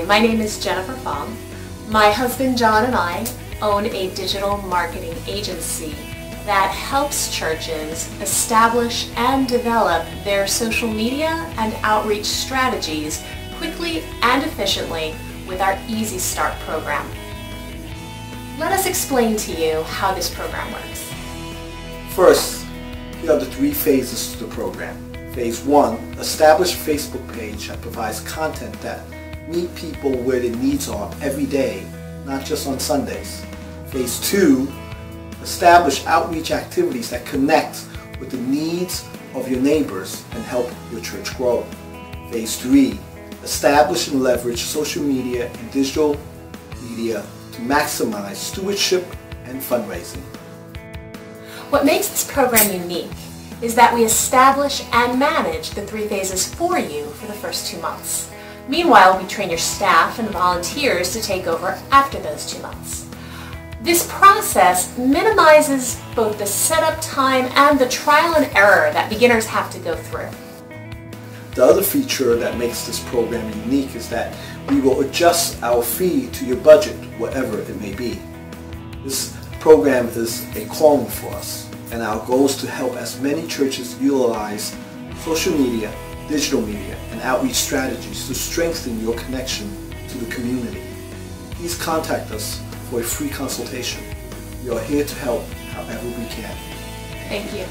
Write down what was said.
my name is Jennifer Fong. My husband John and I own a digital marketing agency that helps churches establish and develop their social media and outreach strategies quickly and efficiently with our Easy Start program. Let us explain to you how this program works. First, here are the 3 phases to the program. Phase 1, establish a Facebook page that provides content that meet people where their needs are every day, not just on Sundays. Phase 2, establish outreach activities that connect with the needs of your neighbors and help your church grow. Phase 3, establish and leverage social media and digital media to maximize stewardship and fundraising. What makes this program unique is that we establish and manage the 3 phases for you for the first 2 months. Meanwhile, we train your staff and volunteers to take over after those 2 months. This process minimizes both the setup time and the trial and error that beginners have to go through. The other feature that makes this program unique is that we will adjust our fee to your budget, whatever it may be. This program is a calling for us, and our goal is to help as many churches utilize social media, digital media, and outreach strategies to strengthen your connection to the community. Please contact us for a free consultation. We are here to help however we can. Thank you.